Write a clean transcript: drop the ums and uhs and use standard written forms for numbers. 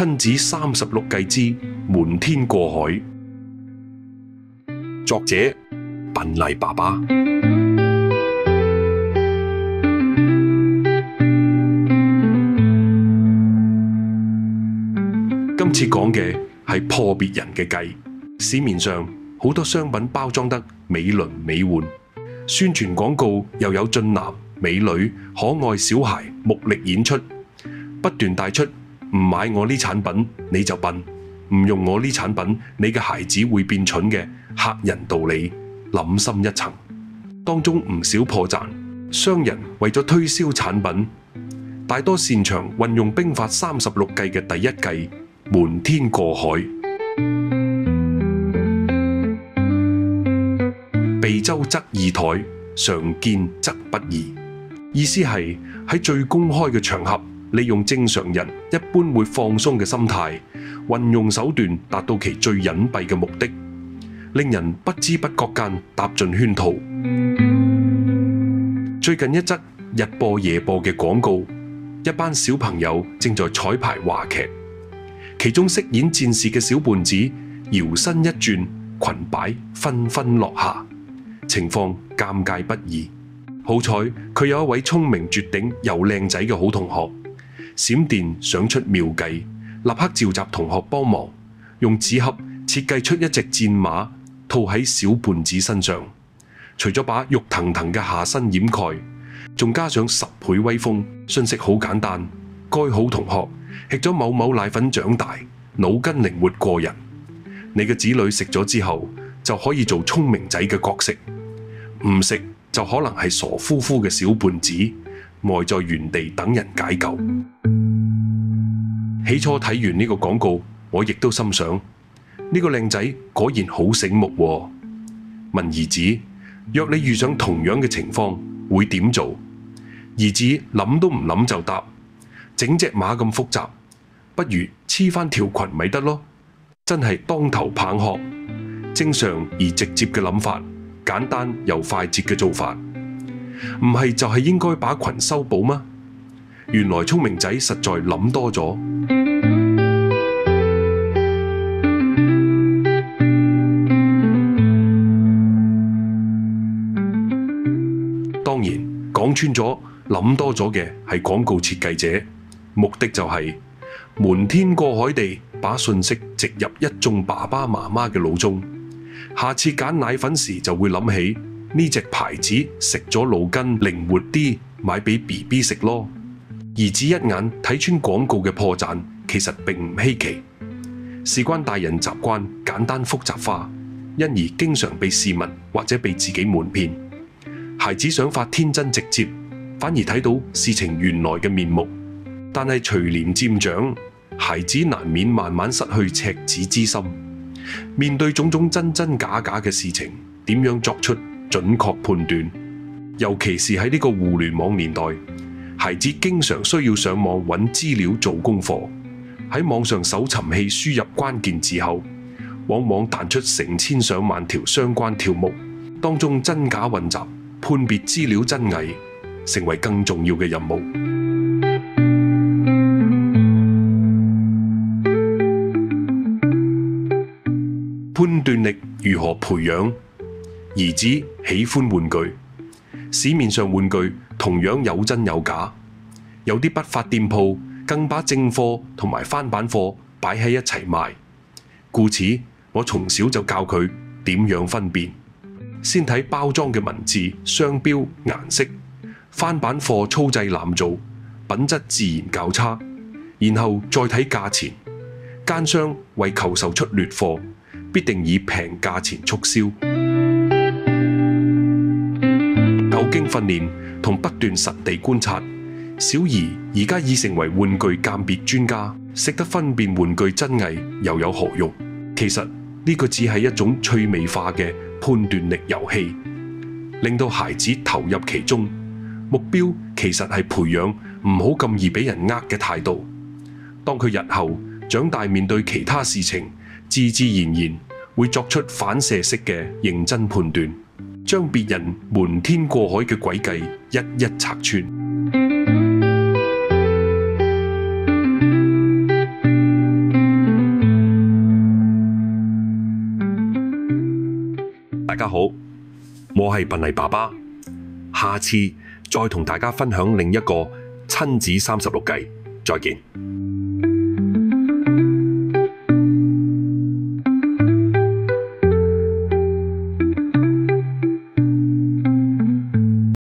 親子36計之瞞天過海。作者笨泥爸爸。今次講嘅係破別人嘅計。市面上好多商品包裝得美輪美奐，宣傳廣告又有俊男美女、可愛小孩目力演出，不斷帶出唔買我呢產品你就笨，唔用我呢產品你嘅孩子會變蠢嘅嚇人道理。諗深一層，當中唔少破綻。商人為咗推銷產品，大多擅長運用兵法36計嘅第一計瞞天過海。避舟則易怠，常見則不易。意思係喺最公開嘅場合，利用正常人一般會放鬆嘅心態，運用手段達到其最隱蔽嘅目的，令人不知不覺間踏進圈套。最近一則日播夜播嘅廣告，一班小朋友正在彩排話劇，其中飾演戰士嘅小胖子搖身一轉，裙擺紛紛落下，情況尷尬不已。好彩佢有一位聰明絕頂又靚仔嘅好同學，閃電想出妙計，立刻召集同學幫忙，用紙盒設計出一隻戰馬套喺小胖子身上，除咗把肉騰騰嘅下身掩蓋，仲加上10倍威風。信息好簡單，該好同學吃咗某某奶粉長大，腦筋靈活過人。你嘅子女食咗之後就可以做聰明仔嘅角色，唔食就可能係傻乎乎嘅小胖子，呆在原地等人解救。起初睇完呢個廣告，我亦都心想，呢個靚仔果然好醒目喎。問兒子，若你遇上同樣嘅情況會點做？兒子諗都唔諗就答，整隻馬咁複雜，不如黐翻條裙咪得咯。真係當頭棒喝，正常而直接嘅諗法，簡單又快捷嘅做法，唔係就係應該把裙修補嗎？原來聰明仔實在諗多咗。當然講穿咗，諗多咗嘅係廣告設計者，目的就係瞞天過海地把信息植入一眾爸爸媽媽嘅腦中，下次揀奶粉時就會諗起呢隻牌子，食咗腦筋靈活啲，買俾 BB 食咯。兒子一眼睇穿廣告嘅破綻，其實並唔稀奇，事關大人習慣簡單複雜化，因而經常被事物或者被自己瞞騙。孩子想法天真直接，反而睇到事情原來嘅面目。但係隨年漸長，孩子難免慢慢失去赤子之心，面對種種真真假假嘅事情，點樣作出準確判斷？尤其是喺呢個互聯網年代，孩子經常需要上網揾資料做功課，喺網上搜尋器輸入關鍵字後，往往彈出成千上萬條相關條目，當中真假混雜，判別資料真偽成為更重要嘅任務。判斷力如何培養？兒子喜歡玩具，市面上玩具同樣有真有假，有啲不法店鋪更把正貨同埋翻版貨擺喺一齊賣。故此，我從小就教佢點樣分辨，先睇包裝嘅文字、商標、顏色，翻版貨粗製濫造，品質自然較差，然後再睇價錢，奸商為求售出劣貨，必定以平價錢促銷。久經訓練同不斷實地觀察，小兒而家已成為玩具鑑別專家，識得分辨玩具真偽又有何用？其實呢個只係一種趣味化嘅判斷力遊戲，令到孩子投入其中。目標其實係培養唔好咁易俾人呃嘅態度。當佢日後長大面對其他事情，自自然然會作出反射式嘅認真判斷，將別人瞞天過海嘅詭計一一拆穿。大家好，我係笨泥爸爸，下次再同大家分享另一個親子36計，再見。